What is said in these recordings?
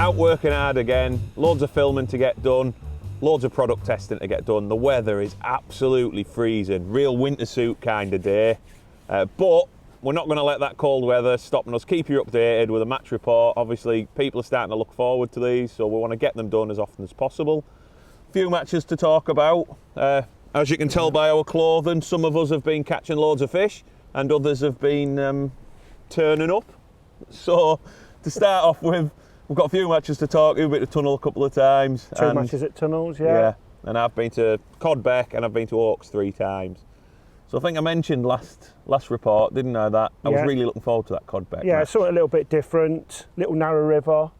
out working hard again, loads of filming to get done, loads of product testing to get done. The weather is absolutely freezing, real winter suit kind of day. But we're not going to let that cold weather stop us. Keep you updated with a match report. Obviously, people are starting to look forward to these, so we want to get them done as often as possible. A few matches to talk about. As you can tell by our clothing, some of us have been catching loads of fish and others have been turning up. So to start off with, we've got a few matches to talk. We've been to Tunnel a couple of times. Two matches at Tunnels, yeah. And I've been to Cod Beck and I've been to Orcs 3 times. So I think I mentioned last report, didn't I, that I was really looking forward to that Cod Beck match. Something a little bit different, little narrow river,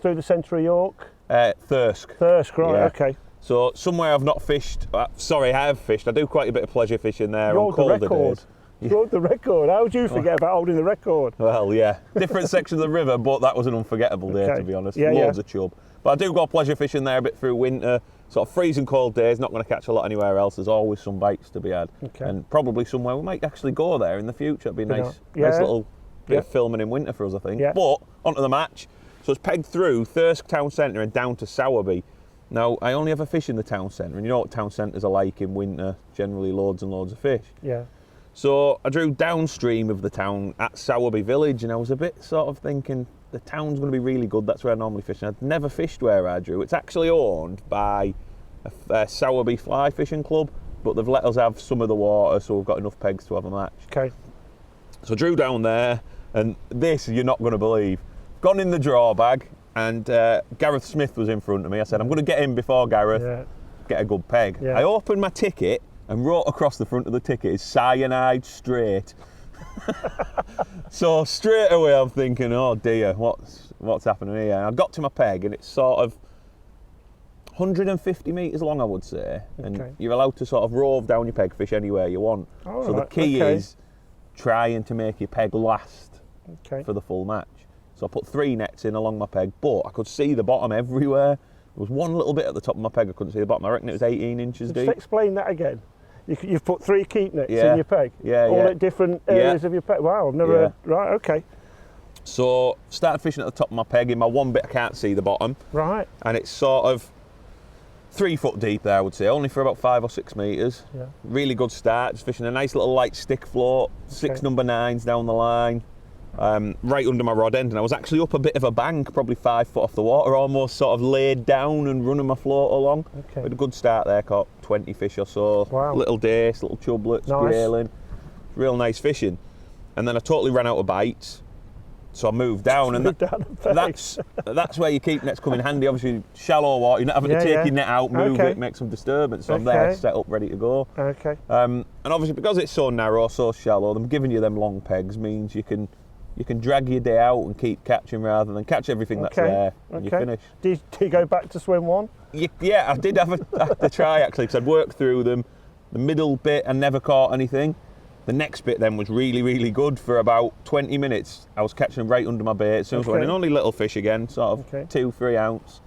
through the centre of York. Thirsk. Thirsk, right, okay. So somewhere I've not fished, sorry, I have fished. I do quite a bit of pleasure fishing there You on colder record. days. You hold the record. How would you forget about holding the record? Well, yeah, different section of the river, but that was an unforgettable day, to be honest. Loads of chub. But I do go pleasure fishing there a bit through winter. Sort of freezing cold days, not going to catch a lot anywhere else. There's always some bites to be had. And probably somewhere we might actually go there in the future. It'd be a nice little bit of filming in winter for us, I think. But onto the match. So it's pegged through Thirsk town centre and down to Sowerby. Now, I only ever fish in the town centre, and you know what town centres are like in winter, generally loads and loads of fish. So I drew downstream of the town at Sowerby village, and I was a bit sort of thinking, the town's going to be really good, that's where I normally fish. And I'd never fished where I drew. It's actually owned by a Sowerby fly fishing club, but they've let us have some of the water, so we've got enough pegs to have a match. So I drew down there, and this you're not going to believe. Gone in the draw bag, and Gareth Smith was in front of me. I said, I'm going to get in before Gareth, get a good peg. I opened my ticket and wrote across the front of the ticket is cyanide straight. So straight away I'm thinking, oh dear, what's happening here? And I got to my peg and it's sort of 150 metres long, I would say, and you're allowed to sort of rove down your peg fish anywhere you want. So the key is trying to make your peg last for the full match. So I put 3 nets in along my peg, but I could see the bottom everywhere. There was one little bit at the top of my peg I couldn't see the bottom. I reckon it was 18 inches deep. Just explain that again. You've put 3 keep nets in your peg? All at different areas of your peg? Wow, I've never heard. Right, okay. So started fishing at the top of my peg. In my one bit I can't see the bottom. Right. And it's sort of 3 foot deep there, I would say, only for about 5 or 6 metres. Really good start, just fishing a nice little light stick float, 6 number 9s down the line, right under my rod end, and I was actually up a bit of a bank, probably 5 foot off the water, almost sort of laid down and running my float along. Had a good start there, caught 20 fish or so, little dace, little chublets, grayling, real nice fishing. And then I totally ran out of bites. So I moved down, and that's where your keep nets come in handy. Obviously, shallow water, you're not having to take your net out, move it, make some disturbance. So I'm there, set up, ready to go. And obviously, because it's so narrow, so shallow, them giving you them long pegs means you can drag your day out and keep catching rather than catch everything that's there and you finish. Did you go back to swim one? Yeah, I did have to try actually, because I'd worked through them. The middle bit, I never caught anything. The next bit then was really, really good for about 20 minutes. I was catching them right under my bait. As soon as I went in, only little fish again, sort of 2-3 ounce.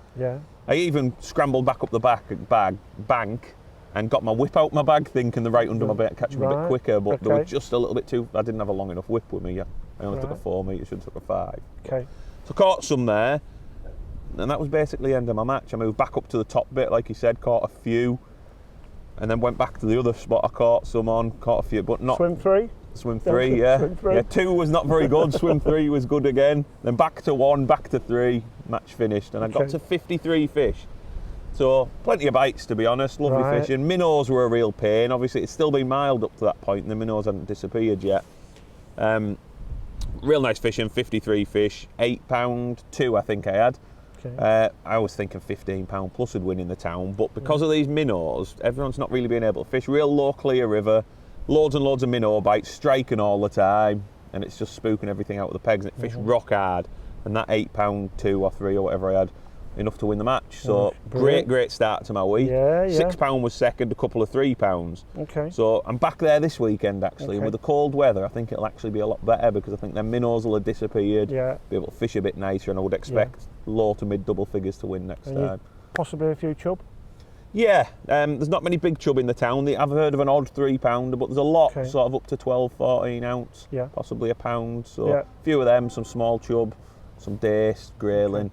I even scrambled back up the bank and got my whip out my bag, thinking the right under my bait, catch them a bit quicker, but they were just a little bit too, I didn't have a long enough whip with me. I only took a 4 metre, should have took a 5. So caught some there, and that was basically the end of my match. I moved back up to the top bit, like you said, caught a few, and then went back to the other spot I caught some on, caught a few, but not... Swim 3? Swim 3, yeah. 2 was not very good, swim 3 was good again. Then back to 1, back to 3, match finished, and I got to 53 fish. So plenty of bites, to be honest, lovely fishing. Minnows were a real pain, obviously it's still been mild up to that point and the minnows hadn't disappeared yet. Real nice fishing, 53 fish, £8, 2 I think I had. I was thinking £15 plus would win in the town, but because of these minnows, everyone's not really been able to fish. Real low, clear river, loads and loads of minnow bites, striking all the time, and it's just spooking everything out of the pegs, and it fished rock hard. And that £8, 2 or 3 or whatever I had, enough to win the match. So great start to my week. £6 was second, a couple of £3. So I'm back there this weekend actually, and with the cold weather I think it'll actually be a lot better, because I think their minnows will have disappeared, be able to fish a bit nicer, and I would expect low to mid double figures to win next time. Possibly a few chub? There's not many big chub in the town. I've heard of an odd £3, but there's a lot sort of up to 12, 14 ounce, possibly £1. So a few of them, some small chub, some dace, grayling.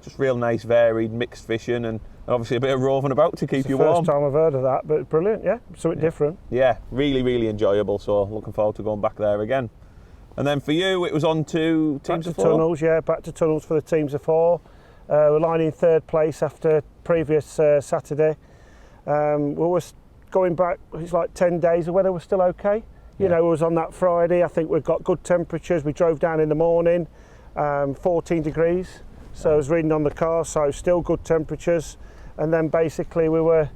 just real nice, varied, mixed fishing, and obviously a bit of roving about to keep you warm. First time I've heard of that, but brilliant, yeah, something different. Yeah, really, really enjoyable, so looking forward to going back there again. And then for you, it was on to teams of 4? Tunnels, yeah, back to tunnels for the teams of 4. We're lying in 3rd place after previous Saturday. We were going back, it's like 10 days, the weather was still okay. You know, it was on that Friday, I think we've got good temperatures. We drove down in the morning, 14 degrees. So I was reading on the car, so still good temperatures. And then basically when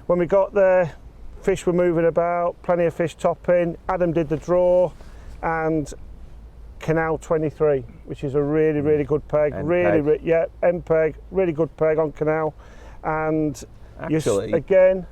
we got there, fish were moving about, plenty of fish topping. Adam did the draw, and Canal 23, which is a really, really good peg. End peg, really good peg on Canal. And actually, again,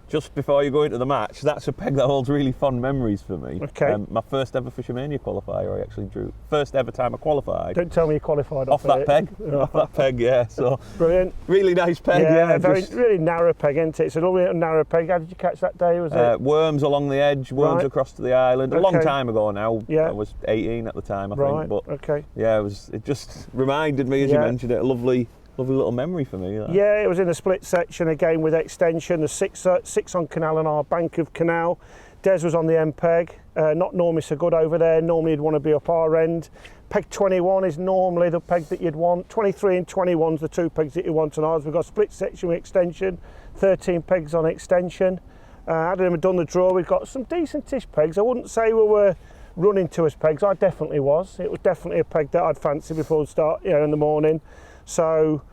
just before you go into the match, that's a peg that holds really fond memories for me. Okay. My first ever Fishermania qualifier, I actually drew. First ever time I qualified. Don't tell me you qualified off that peg. Off that peg, yeah. So brilliant. Really nice peg, yeah. Really narrow peg, isn't it? It's a lovely little narrow peg. How did you catch that day? Was it worms along the edge, worms across to the island? A long time ago now. Yeah. I was 18 at the time, I think. But okay. Yeah, it just reminded me, as you mentioned it, a lovely little memory for me. Yeah, it was in a split section again with extension. There's six on Canal and our bank of Canal. Des was on the end peg. Not normally so good over there. Normally you'd want to be up our end. Peg 21 is normally the peg that you'd want. 23 and 21 is the 2 pegs that you want on ours. We've got split section with extension, 13 pegs on extension. Adam had done the draw. We've got some decent-ish pegs. I wouldn't say we were running to us pegs. I definitely was. It was definitely a peg that I'd fancy before we start, in the morning. So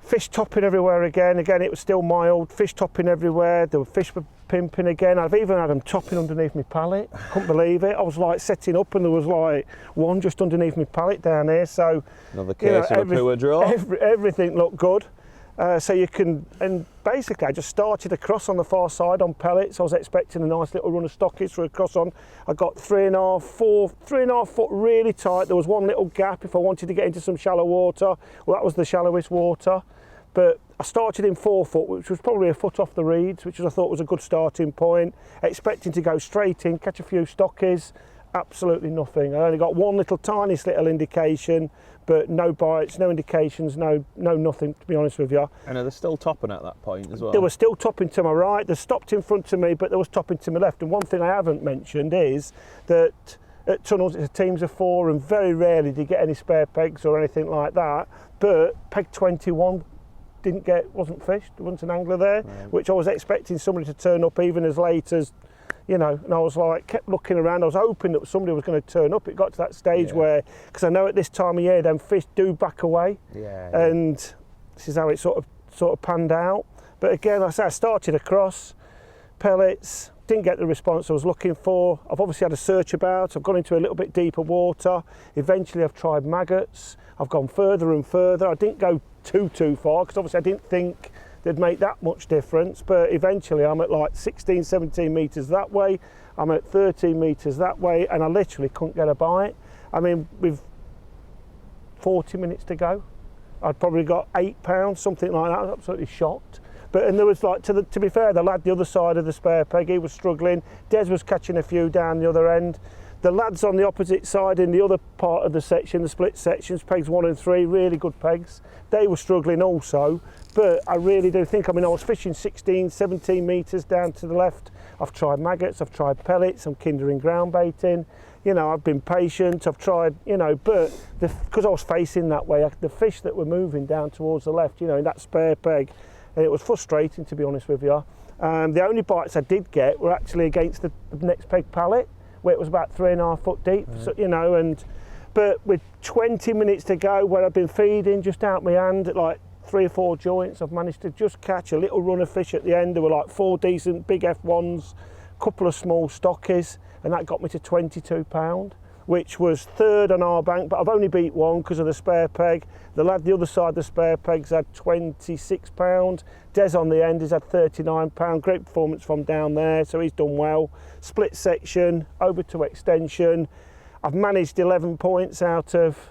fish topping everywhere again. Again, it was still mild. Fish topping everywhere. The fish were pimping again. I've even had them topping underneath my pallet. Couldn't believe it. I was like setting up and there was like one just underneath my pallet down here. So another case of a poor draw. Everything looked good. So you can, and basically I just started across on the far side on pellets. I was expecting a nice little run of stockies for a cross on. I got 3.5 foot really tight. There was one little gap if I wanted to get into some shallow water. Well, that was the shallowest water. But I started in 4 foot, which was probably a foot off the reeds, which I thought was a good starting point. Expecting to go straight in, catch a few stockies. Absolutely nothing. I only got one tiniest little indication, but no bites, no indications, no nothing, to be honest with you. And are they still topping at that point as well? They were still topping to my right. They stopped in front of me, but they was topping to my left. And one thing I haven't mentioned is that at tunnels it's teams of 4, and very rarely do you get any spare pegs or anything like that. But peg 21 wasn't fished. There wasn't an angler there, which I was expecting somebody to turn up even as late as, and I was like, kept looking around. I was hoping that somebody was going to turn up. It got to that stage where, because I know at this time of year, them fish do back away. And this is how it sort of panned out. But again, like I said, I started across pellets, didn't get the response I was looking for. I've obviously had a search about. I've gone into a little bit deeper water. Eventually, I've tried maggots. I've gone further and further. I didn't go too far because obviously I didn't think they'd make that much difference, but eventually I'm at like 16, 17 metres that way, I'm at 13 metres that way, and I literally couldn't get a bite. I mean, with 40 minutes to go, I'd probably got 8 pounds, something like that. I was absolutely shocked. And there was like, to be fair, the lad the other side of the spare peg, he was struggling. Des was catching a few down the other end. The lads on the opposite side in the other part of the section, the split sections, pegs 1 and 3, really good pegs. They were struggling also, but I really do think, I was fishing 16, 17 metres down to the left. I've tried maggots, I've tried pellets, I'm kindering ground baiting. I've been patient, I've tried, but because I was facing that way, the fish that were moving down towards the left, in that spare peg, and it was frustrating, to be honest with you. The only bites I did get were actually against the next peg pallet, where it was about 3.5 foot deep, so, but with 20 minutes to go, where I've been feeding just out my hand at like 3 or 4 joints, I've managed to just catch a little run of fish at the end. There were like 4 decent big F1s, a couple of small stockies, and that got me to £22, which was 3rd on our bank, but I've only beat one because of the spare peg. The lad the other side of the spare pegs had £26. Des on the end has had £39. Great performance from down there, so he's done well. Split section, over to extension. I've managed 11 points out of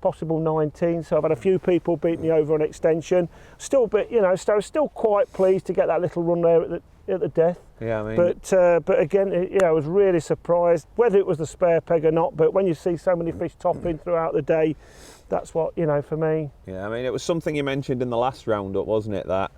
possible 19, so I've had a few people beat me over on extension. Still, but still quite pleased to get that little run there at the death. Yeah, I mean. But again, I was really surprised whether it was the spare peg or not. But when you see so many fish topping throughout the day, that's what, you know, for me. Yeah, I mean, it was something you mentioned in the last roundup, wasn't it, that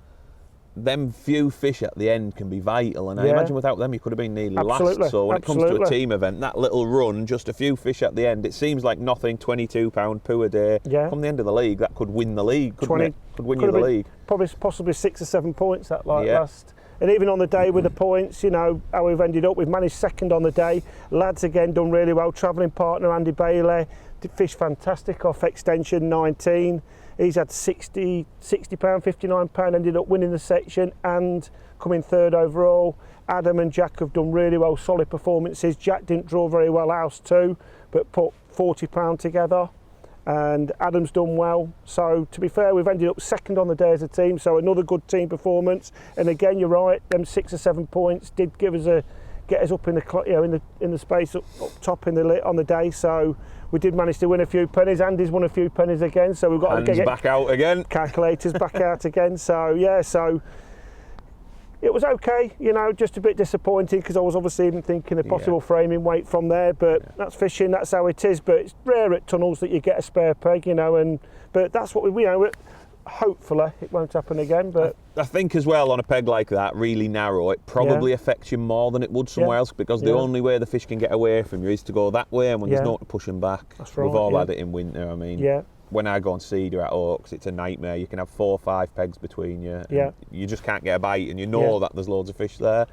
them few fish at the end can be vital, and I imagine without them you could have been nearly last. So when it comes to a team event, that little run, just a few fish at the end, it seems like nothing. £22 poo a day. Come the end of the league, that could win the league, couldn't it? Could win you the league. Possibly 6 or 7 points that last. And even on the day with the points, you know, how we've ended up, we've managed second on the day. Lads again done really well. Travelling partner Andy Bailey did fish fantastic off extension 19. He's had £60, £59, ended up winning the section and coming third overall. Adam and Jack have done really well, solid performances. Jack didn't draw very well, house 2, but put £40 together. And Adam's done well. So to be fair, we've ended up second on the day as a team, so another good team performance. And again, you're right, them 6 or 7 points did give us get us up in the, you know, in the space up top in the on the day. So we did manage to win a few pennies. Andy's won a few pennies again, so we've got to get back out again. Calculators back out again. So yeah, so it was okay, you know, just a bit disappointing because I was obviously even thinking of possible framing weight from there, but that's fishing, that's how it is. But it's rare at tunnels that you get a spare peg, you know, but that's what we, you know, hopefully it won't happen again. But I think as well, on a peg like that, really narrow, it probably affects you more than it would somewhere else, because the only way the fish can get away from you is to go that way, and when there's no to push them back. That's right, we've all had it in winter. I mean, when I go on cedar at Orcs, it's a nightmare. You can have 4 or 5 pegs between you. You just can't get a bite, and you know that there's loads of fish there.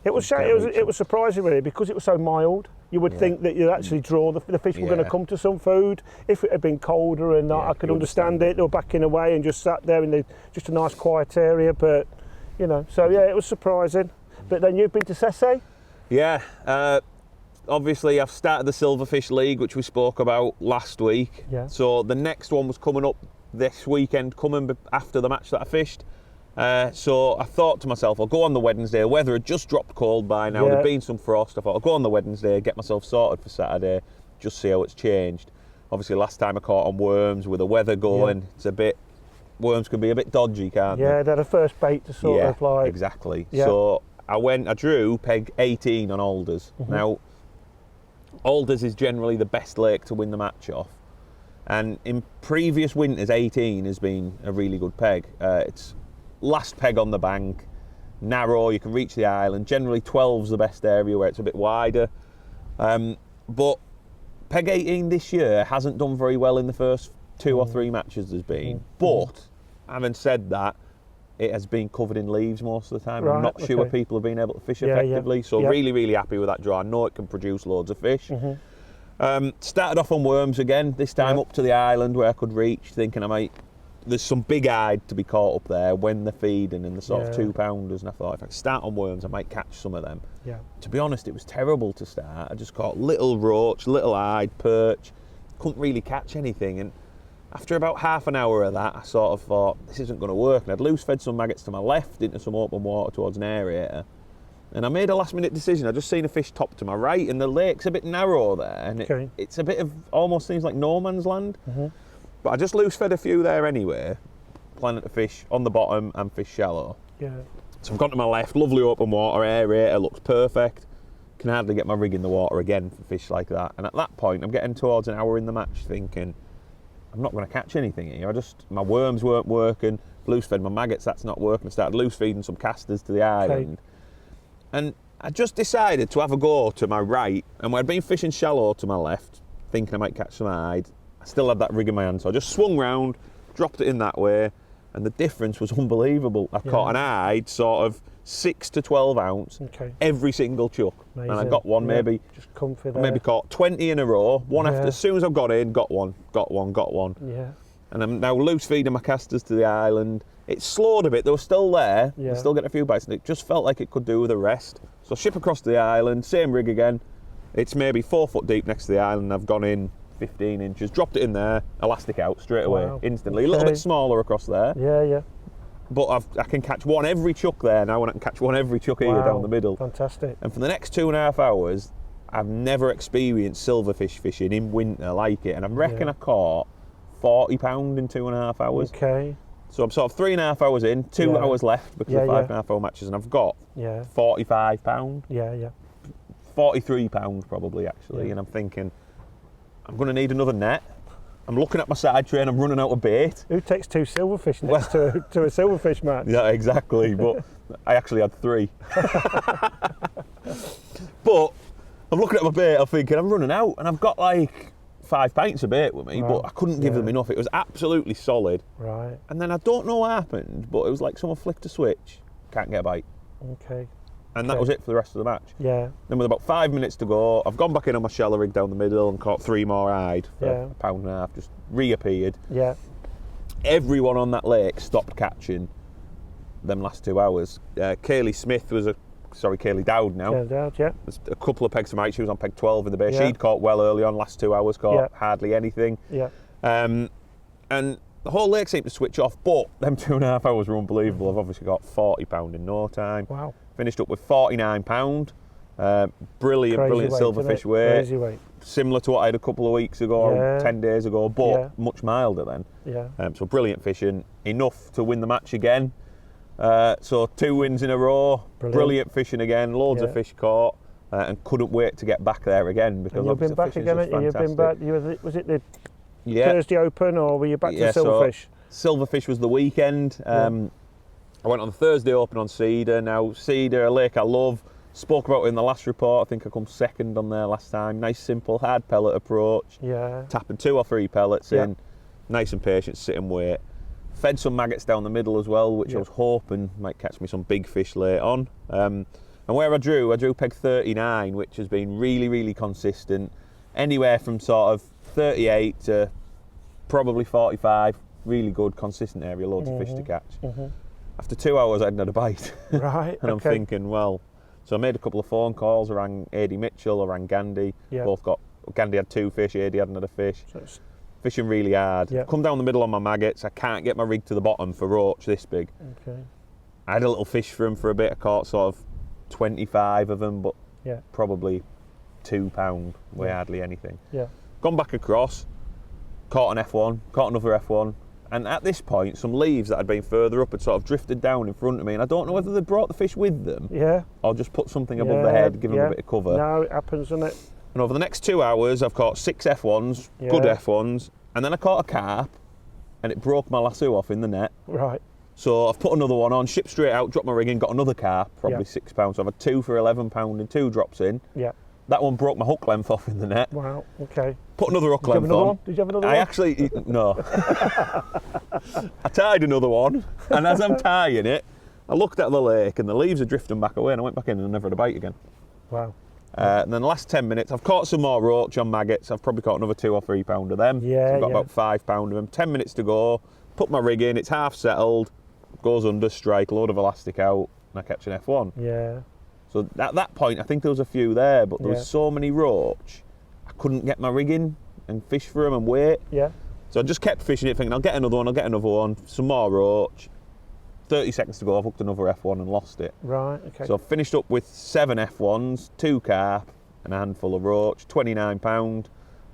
It was surprising really, because it was so mild. You would think that you'd actually draw the fish were going to come to some food. If it had been colder and I could understand it. They were backing away and just sat there in just a nice quiet area. But you know, so yeah, it was surprising. But then you've been to Sesse? Yeah. Obviously, I've started the Silverfish League, which we spoke about last week. So the next one was coming up this weekend, coming after the match that I fished. So I thought to myself, I'll go on the Wednesday. Weather had just dropped cold by now. There'd been some frost. I thought I'll go on the Wednesday, get myself sorted for Saturday, just see how it's changed. Obviously, last time I caught on worms with the weather going, worms can be a bit dodgy, can't they? Yeah, they're the first bait to sort of like. Exactly. So I drew peg 18 on Alders. Now, Alders is generally the best lake to win the match off. And in previous winters, 18 has been a really good peg. It's last peg on the bank, narrow, you can reach the island. Generally 12's the best area where it's a bit wider. But peg 18 this year hasn't done very well in the first 2 or 3 matches there's been. But having said that, it has been covered in leaves most of the time. I'm not sure people have been able to fish effectively. So really, really happy with that draw. I know it can produce loads of fish. Started off on worms again, this time up to the island where I could reach, thinking there's some big eyed to be caught up there when they're feeding in the sort of 2-pounders, and I thought if I start on worms I might catch some of them. To be honest, it was terrible to start. I just caught little roach, little eyed, perch, couldn't really catch anything, and after about half an hour of that I sort of thought this isn't going to work, and I'd loose fed some maggots to my left into some open water towards an aerator, and I made a last minute decision. I just seen a fish top to my right, and the lake's a bit narrow there, and it's a bit of, almost seems like no man's land. But I just loose fed a few there anyway, planning to fish on the bottom and fish shallow. So I've gone to my left, lovely open water, aerator, looks perfect. Can hardly get my rig in the water again for fish like that. And at that point, I'm getting towards an hour in the match thinking, I'm not going to catch anything here. My worms weren't working, loose fed my maggots, that's not working. I started loose feeding some casters to the island. And I just decided to have a go to my right, and when I'd been fishing shallow to my left, thinking I might catch some eyed, I still had that rig in my hand, so I just swung round, dropped it in that way, and the difference was unbelievable. I caught an eyed sort of 6 to 12 ounce every single chuck. Amazing. And I got one maybe caught 20 in a row, one after, as soon as I got in, got one. And I'm now loose feeding my casters to the island. It slowed a bit, they were still there, I still getting a few bites, and it just felt like it could do with a rest. So ship across to the island, same rig again. It's maybe 4 foot deep next to the island. I've gone in 15 inches, dropped it in there, elastic out straight away, instantly. A little bit smaller across there. But I can catch one every chuck there now, and I can catch one every chuck here down the middle. Fantastic. And for the next 2.5 hours, I've never experienced silverfish fishing in winter like it, and I reckon I caught £40 in 2.5 hours. So I'm sort of 3.5 hours in, 2 hours left because of 5.5 hour matches, and I've got £45. £43 probably actually, and I'm thinking, I'm going to need another net. I'm looking at my side tray and I'm running out of bait. Who takes 2 silverfish next to a silverfish match? Yeah, exactly. But I actually had 3. But I'm looking at my bait, I'm thinking I'm running out, and I've got like 5 pints of bait with me, but I couldn't give them enough. It was absolutely solid. Right. And then I don't know what happened, but it was like someone flicked a switch, can't get a bite. Okay. And that was it for the rest of the match. Yeah. Then with about 5 minutes to go, I've gone back in on my shallow rig down the middle and caught 3 more hide for £1.50, just reappeared. Yeah. Everyone on that lake stopped catching them last 2 hours. Kaylee Dowd now. Kaylee Dowd, yeah. There's a couple of pegs to Mike. She was on peg 12 in the bay. She'd caught well early on, last 2 hours, caught hardly anything. Yeah. And the whole lake seemed to switch off, but them 2.5 hours were unbelievable. I've obviously got £40 in no time. Wow. Finished up with £49. Brilliant silverfish weight. Crazy weight. Similar to what I had a couple of weeks ago, or 10 days ago, but much milder then. Yeah. So brilliant fishing, enough to win the match again. So 2 wins in a row, brilliant fishing again, loads of fish caught, and couldn't wait to get back there again, because you've been back again, you've been back. Was it the Thursday Open, or were you back to silverfish? So silverfish was the weekend. I went on the Thursday Open on Cedar. Now Cedar, a lake I love. Spoke about it in the last report. I think I come second on there last time. Nice, simple, hard pellet approach. Yeah. Tapping 2 or 3 pellets in. Nice and patient, sit and wait. Fed some maggots down the middle as well, which I was hoping might catch me some big fish late on. And where I drew peg 39, which has been really, really consistent. Anywhere from sort of 38 to probably 45. Really good, consistent area, loads of fish to catch. After 2 hours, I hadn't had a bite. Right. And I'm thinking, well, so I made a couple of phone calls. I rang Adi Mitchell, I rang Gandhi. Gandhi had 2 fish, Adi hadn't had a fish. So fishing really hard. Come down the middle on my maggots. I can't get my rig to the bottom for roach this big. Okay. I had a little fish for him for a bit. I caught sort of 25 of them, but probably £2, weigh hardly anything. Yeah. Gone back across, caught an F1, caught another F1. And at this point, some leaves that had been further up had sort of drifted down in front of me, and I don't know whether they brought the fish with them, or just put something above the head, give them a bit of cover. No, it happens, doesn't it? And over the next 2 hours, I've caught 6 F1s, good F1s, and then I caught a carp, and it broke my lasso off in the net. Right. So I've put another one on, shipped straight out, dropped my rig in, got another carp, probably £6. So I've had 2 for £11 and 2 drops in. Yeah. That one broke my hook length off in the net. Wow, okay. Put another hook length on. Did you have another one? I actually, no. I tied another one, and as I'm tying it, I looked at the lake and the leaves are drifting back away, and I went back in and I never had a bite again. Wow. And then the last 10 minutes, I've caught some more roach on maggots. I've probably caught another 2 or 3 pound of them. Yeah, so I've got about £5 of them. 10 minutes to go. Put my rig in, it's half settled, goes under, strike, load of elastic out, and I catch an F1. Yeah. So at that point, I think there was a few there, but there was so many roach, I couldn't get my rig in and fish for them and wait. Yeah. So I just kept fishing it, thinking, I'll get another one, some more roach. 30 seconds to go, I've hooked another F1 and lost it. Right, okay. So I finished up with 7 F1s, 2 carp, and a handful of roach, £29,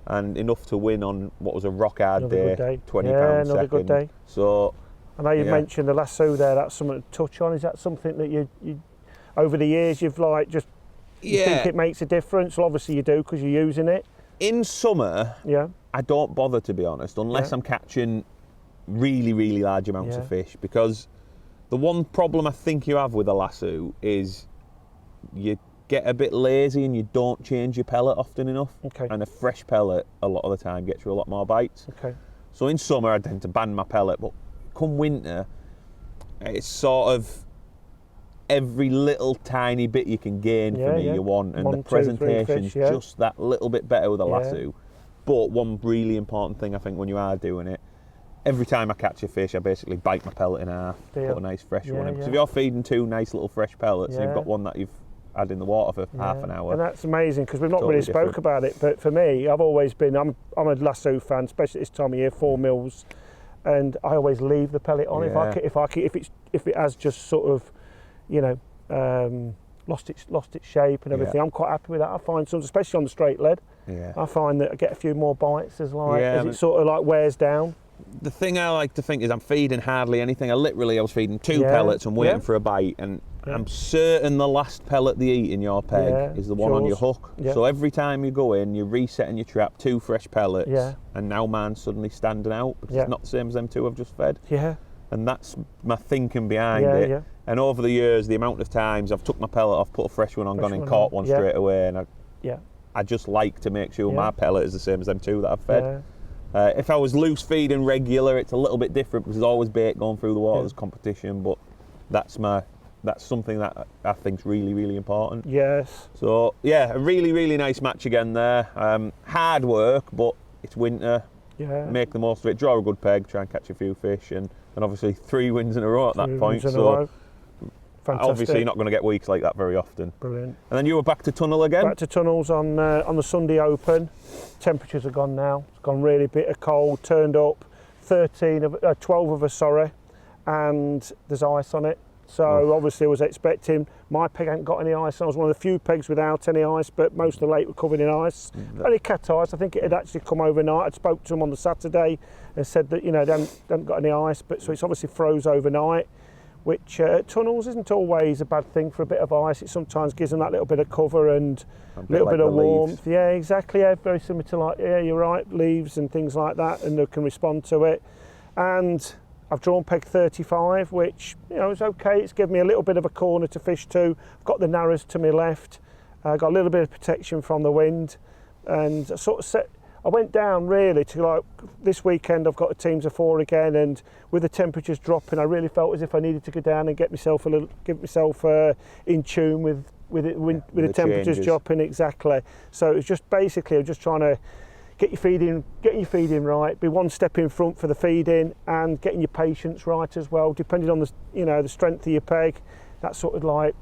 and enough to win on what was a rock hard day, £20 another second. Good day. So, I know you mentioned the lasso there, that's something to touch on. Is that something that you over the years you've like just you think it makes a difference? Well, obviously you do because you're using it. In summer, I don't bother, to be honest, unless I'm catching really, really large amounts of fish, because the one problem I think you have with a lasso is you get a bit lazy and you don't change your pellet often enough. Okay. And a fresh pellet a lot of the time gets you a lot more bites. Okay. So in summer I tend to ban my pellet, but come winter it's sort of every little tiny bit you can gain for me you want, and 1, the 2, 3 presentation's fish, just that little bit better with a lasso. But one really important thing I think when you are doing it, every time I catch a fish I basically bite my pellet in half, put a nice fresh one in. Because if you're feeding 2 nice little fresh pellets and you've got one that you've had in the water for half an hour. And that's amazing, because we've not really spoke about it, but for me, I've always been, I'm a lasso fan, especially this time of year, 4 mils, and I always leave the pellet on if it has just sort of, you know, lost its shape and everything. I'm quite happy with that. I find some, especially on the straight lead, I find that I get a few more bites as it sort of like wears down. The thing I like to think is I'm feeding hardly anything. I was feeding 2 pellets and waiting for a bite, and I'm certain the last pellet they eat in your peg is the one on your hook. Yeah. So every time you go in, you're resetting your trap, 2 fresh pellets, and now mine's suddenly standing out because it's not the same as them 2 I've just fed. Yeah. And that's my thinking behind it. Yeah. And over the years, the amount of times I've took my pellet off, put a fresh one on, gone and caught one straight away, and I just like to make sure my pellet is the same as them 2 that I've fed. If I was loose feeding regular, it's a little bit different because there's always bait going through the water, there's competition, but that's something that I think's really, really important. Yes. So yeah, a really, really nice match again there. Hard work, but it's winter. Yeah. Make the most of it. Draw a good peg, try and catch a few fish, and obviously 3 wins in a row at that point. So obviously not going to get weeks like that very often. Brilliant. And then you were back to tunnel again. Back to tunnels on the Sunday Open. Temperatures are gone now. It's gone really bitter cold. Turned up 12 of us, sorry, and there's ice on it. So obviously I was expecting, my peg ain't got any ice. I was one of the few pegs without any ice, but most of the lake were covered in ice. Only cat ice. I think it had actually come overnight. I spoke to them on the Saturday and said that, they haven't got any ice, but so it's obviously froze overnight, which tunnels isn't always a bad thing for a bit of ice. It sometimes gives them that little bit of cover and a little bit of warmth. Leaves. Yeah, exactly. Yeah, very similar to you're right, leaves and things like that, and they can respond to it. And I've drawn peg 35, which is okay. It's given me a little bit of a corner to fish to. I've got the narrows to my left. I got a little bit of protection from the wind, and I went down really to this weekend. I've got a teams of 4 again, and with the temperatures dropping, I really felt as if I needed to go down and get myself in tune with the temperatures dropping. Exactly. So it was just basically just trying to get your feeding right, be one step in front for the feeding, and getting your patience right as well, depending on the strength of your peg. That's sort of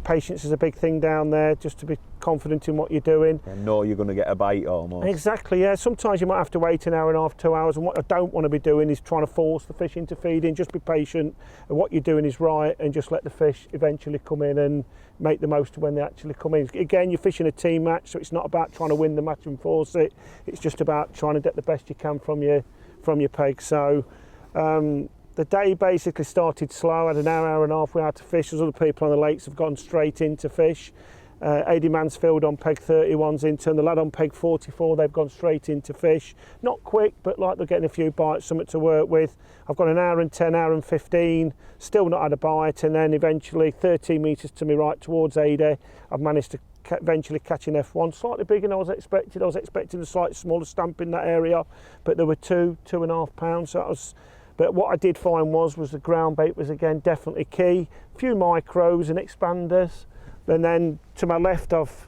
patience is a big thing down there, just to be confident in what you're doing. And know you're going to get a bite almost. Exactly, yeah. Sometimes you might have to wait an hour and a half, 2 hours, and what I don't want to be doing is trying to force the fish into feeding. Just be patient, and what you're doing is right, and just let the fish eventually come in and make the most of when they actually come in. Again, you're fishing a team match, so it's not about trying to win the match and force it. It's just about trying to get the best you can from your peg. So the day basically started slow. I had an hour and a half we had to fish. There's other people on the lakes have gone straight into fish. Adi Mansfield on peg 31's in turn. The lad on peg 44, they've gone straight into fish. Not quick, but they're getting a few bites, something to work with. I've got an hour and 10, hour and 15, still not had a bite, and then eventually 13 metres to me right towards Adi, I've managed to eventually catch an F1, slightly bigger than I was expecting. I was expecting a slightly smaller stamp in that area, but there were 2.5 pounds. So that was. But what I did find was the ground bait was again definitely key. A few micros and expanders. And then to my left, I've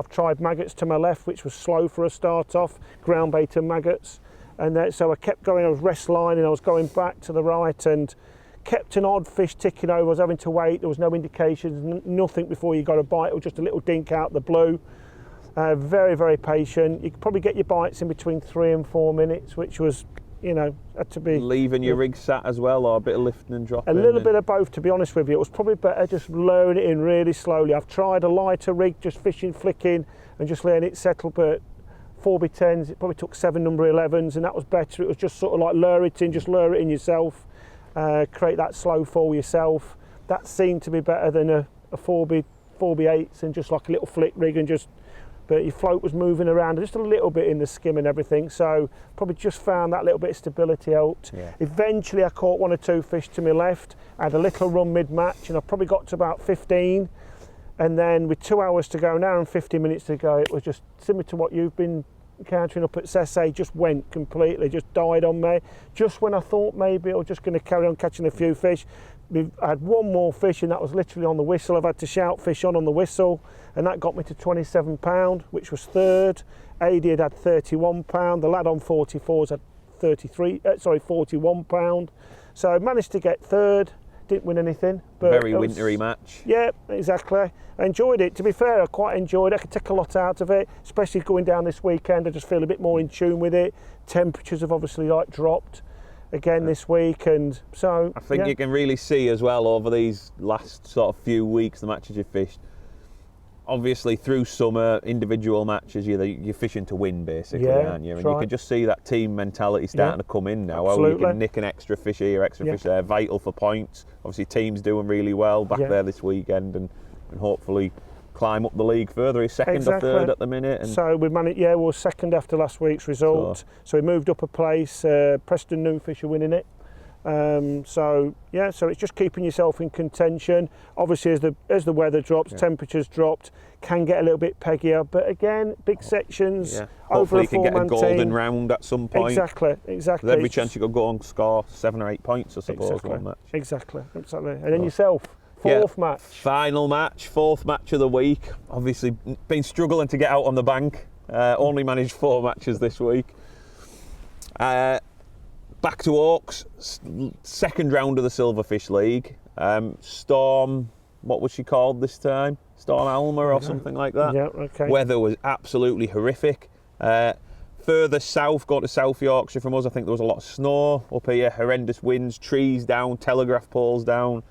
tried maggots to my left, which was slow for a start off, ground bait and maggots. And so I kept going, I was rest lining, I was going back to the right and kept an odd fish ticking over. I was having to wait, there was no indications, nothing before you got a bite, or just a little dink out the blue. Very, very patient. You could probably get your bites in between 3 and 4 minutes, which was, had to be... Leaving your rig sat as well, or a bit of lifting and dropping? A little bit of both, to be honest with you. It was probably better just lowering it in really slowly. I've tried a lighter rig, just fishing, flicking, and just letting it settle, but 4x10s, it probably took 7 number 11s, and that was better. It was just sort of lure it in, just lure it in yourself, create that slow fall yourself. That seemed to be better than a 4x8s and just like a little flick rig and just... But your float was moving around just a little bit in the skim and everything, so probably just found that little bit of stability helped. Yeah. Eventually I caught 1 or 2 fish to my left. I had a little run mid-match and I probably got to about 15, and then with 2 hours to go, an hour and 50 minutes to go, it was just similar to what you've been encountering up at Sesse, just went completely, just died on me. Just when I thought maybe I was just going to carry on catching a few fish, I had 1 more fish, and that was literally on the whistle. I've had to shout fish on the whistle, and that got me to 27 pound, which was third. Adi had 31 pound. The lad on 44s had 41 pound. So I managed to get third. Didn't win anything. But very wintry match. Yeah, exactly. I enjoyed it. To be fair, I quite enjoyed it. I could take a lot out of it, especially going down this weekend. I just feel a bit more in tune with it. Temperatures have obviously dropped again this week, and so I think you can really see as well over these last sort of few weeks, the matches you've fished, obviously through summer, individual matches, you're fishing to win basically, aren't you? And you can just see that team mentality starting to come in now. Absolutely. Oh, you can nick an extra fish here, extra fish there, vital for points. Obviously team's doing really well back there this weekend and hopefully climb up the league further. He's second or third at the minute. And so we managed, we're second after last week's result. So we moved up a place. Preston Noonfish are winning it. So it's just keeping yourself in contention. Obviously, as the weather drops, temperatures dropped, can get a little bit peggier. But again, big sections. Over hopefully a 4-man you can get a golden team. round at some point. Exactly. There's every chance you could go and score 7 or 8 points, I suppose, one match. Exactly. And then yourself, fourth match. Final match, fourth match of the week. Obviously, been struggling to get out on the bank. Only managed 4 matches this week. Back to Orcs, second round of the Silverfish League. Storm, what was she called this time? Storm Alma or something like that. Yeah, okay. Weather was absolutely horrific. Further south, got to South Yorkshire from us, I think there was a lot of snow up here, horrendous winds, trees down, telegraph poles down.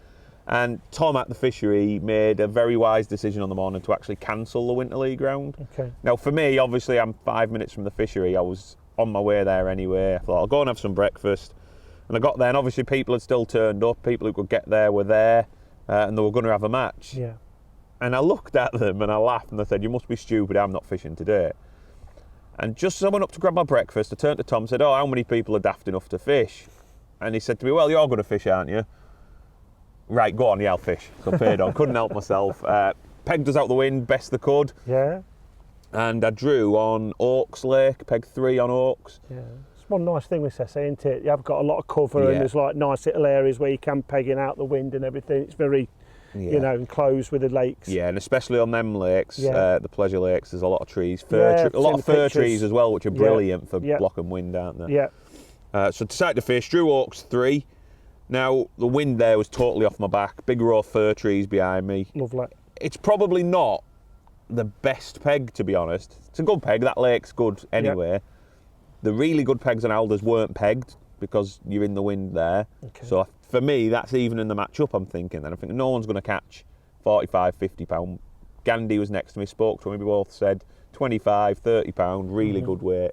And Tom at the fishery made a very wise decision on the morning to actually cancel the Winter League round. Okay. Now for me, obviously I'm 5 minutes from the fishery. I was on my way there anyway. I thought I'll go and have some breakfast. And I got there and obviously people had still turned up. People who could get there were there and they were going to have a match. Yeah. And I looked at them and I laughed and I said, you must be stupid, I'm not fishing today. And just as I went up to grab my breakfast, I turned to Tom and said, oh, how many people are daft enough to fish? And he said to me, well, you're going to fish, aren't you? Right, go on, yeah, I'll fish. So I paid on, couldn't help myself. Pegged us out the wind, best they could. Yeah. And I drew on Orcs Lake, pegged 3 on Orcs. Yeah. It's one nice thing with Sessa, isn't it? You have got a lot of cover and there's like nice little areas where you can peg in out the wind and everything. It's very, enclosed with the lakes. Yeah, and especially on them lakes, the pleasure lakes, there's a lot of trees. A lot of fir trees as well, which are brilliant for blocking wind, aren't they? Yeah. So decided to fish, drew Orcs 3. Now, the wind there was totally off my back, big row of fir trees behind me. Lovely. It's probably not the best peg, to be honest. It's a good peg, that lake's good anyway. Yep. The really good pegs on Alders weren't pegged because you're in the wind there. Okay. So for me, that's even in the match-up, I'm thinking. And I'm thinking no one's going to catch 45, 50 pound. Gandhi was next to me, spoke to him, we both said 25, 30 pound, really good weight.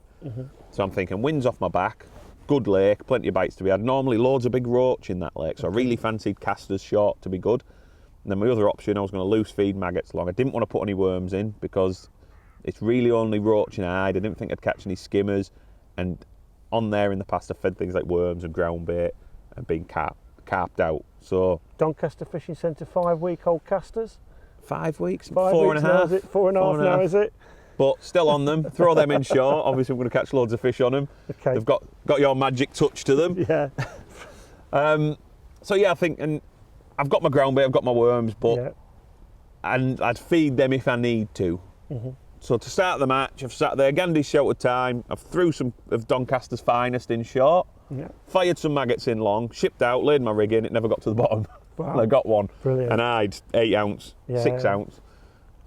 So I'm thinking, wind's off my back. Good lake, plenty of bites to be had. Normally loads of big roach in that lake, so I really fancied casters short to be good. And then my other option, I was going to loose feed maggots along. I didn't want to put any worms in because it's really only roach and hide. I didn't think I'd catch any skimmers. And on there in the past, I fed things like worms and ground bait and been carped out. So Doncaster Fishing Centre 5-week-old casters? 5 weeks? 4 and a half. 4.5 now, is it? But still on them, throw them in short. Obviously, we're going to catch loads of fish on them. Okay. They've got your magic touch to them. Yeah. So I think, and I've got my ground bait, I've got my worms, but and I'd feed them if I need to. So to start the match, I've sat there, Gandhi's sheltered time. I've threw some of Doncaster's finest in short. Fired some maggots in long, shipped out, laid my rig in. It never got to the bottom. Wow. And I got one. Brilliant. And I had 8 ounce, 6 ounce.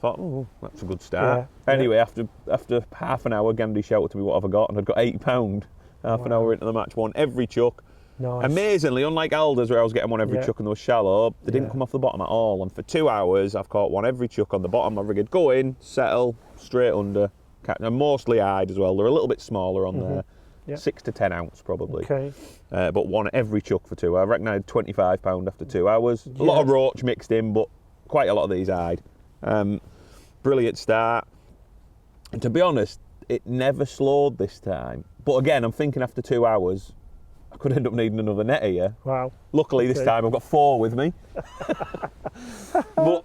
Thought, oh, that's a good start. Anyway, after half an hour, Gandhi shouted to me, what have I got? And I'd got 8 pound. Half an hour into the match, won every chuck. Nice. Amazingly, unlike Alders, where I was getting one every chuck and they were shallow, they didn't come off the bottom at all. And for 2 hours, I've caught one every chuck on the bottom. My rig would go in, settle, straight under, catch, and mostly hide as well. They're a little bit smaller on there, 6 to 10 ounce probably. Okay. But one every chuck for 2 hours. I reckon I had 25 pound after 2 hours. A lot of roach mixed in, but quite a lot of these hide. Brilliant start. And to be honest, it never slowed this time. But again, I'm thinking after 2 hours, I could end up needing another net here. Wow. Luckily, this time I've got 4 with me. But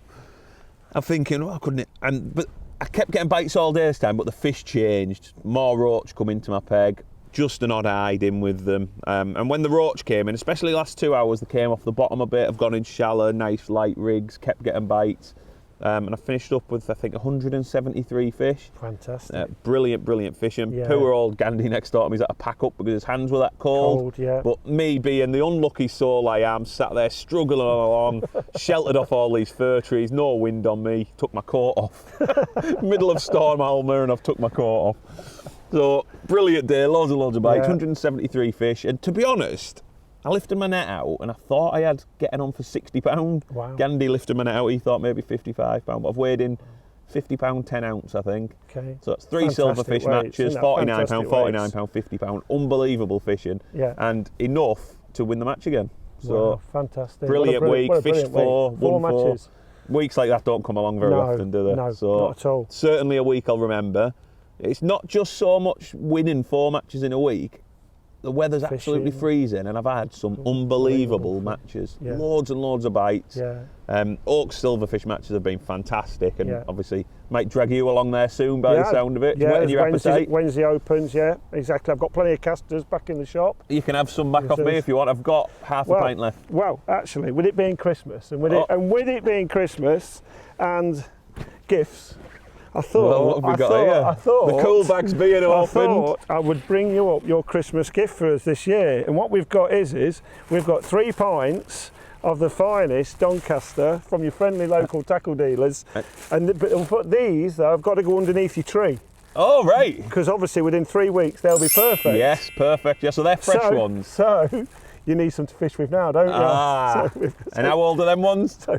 I'm thinking, I couldn't. But I kept getting bites all day this time, but the fish changed. More roach come into my peg. Just an odd hide in with them. And when the roach came in, especially the last 2 hours, they came off the bottom a bit. I've gone in shallow, nice light rigs, kept getting bites. And I finished up with, I think, 173 fish. Fantastic. Brilliant fishing. Poor old Gandhi next door to me's had to pack up because his hands were that cold. But me being the unlucky soul I am, sat there struggling along, sheltered off all these fir trees, no wind on me, took my coat off. Middle of Storm Alma and I've took my coat off. So, brilliant day, loads of bites, 173 fish. And to be honest, I lifted my net out and I thought I had getting on for £60. Wow. Gandhi lifted my net out, he thought maybe £55, but I've weighed in £50 10 ounce, I think. Okay. So it's 3 silverfish matches, £49, £49, £50. Unbelievable fishing. Yeah. And enough to win the match again. So wow, fantastic. Brilliant week, fished 4, won 4 matches. Weeks like that don't come along very often, do they? No, so not at all. Certainly a week I'll remember. It's not just so much winning 4 matches in a week. The weather's absolutely freezing, and I've had some unbelievable matches. Yeah. Loads and loads of bites. Yeah. Orcs silverfish matches have been fantastic, and obviously might drag you along there soon by the sound of it. Yeah, whetting your appetite. Wednesday opens, yeah, exactly. I've got plenty of casters back in the shop. You can have some back off me if you want. I've got half a pint left. Well, actually, with it being Christmas, and with it being Christmas and gifts, I thought the cool bag's being opened. I thought I would bring you up your Christmas gift for us this year. And what we've got is we've got 3 pints of the finest Doncaster from your friendly local tackle dealers. But these, though, have got to go underneath your tree. Oh, right. Because obviously within 3 weeks they'll be perfect. Yes, perfect. Yeah, so they're fresh ones. So you need some to fish with now, don't you? Ah. And how old are them ones? So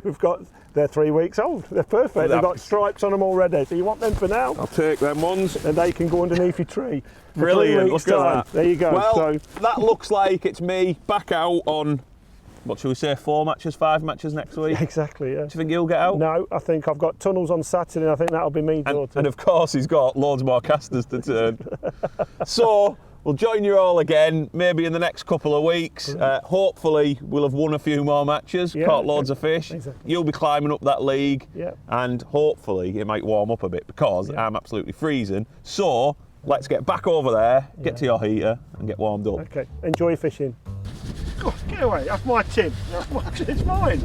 they're 3 weeks old. They're perfect. They've got stripes on them already. So you want them for now? I'll take them ones. And they can go underneath your tree. Brilliant. Look at that. There you go. Well, that looks like it's me back out on, what should we say, 4 matches, 5 matches next week? Exactly, yeah. Do you think he'll get out? No, I think I've got tunnels on Saturday, and I think that'll be me, Jordan. And of course he's got loads more casters to turn. So we'll join you all again, maybe in the next couple of weeks. Hopefully we'll have won a few more matches, caught loads of fish. Exactly. You'll be climbing up that league, and hopefully it might warm up a bit, because I'm absolutely freezing. So let's get back over there, get to your heater and get warmed up. Okay, enjoy fishing. Oh, get away, that's my tin. It's mine.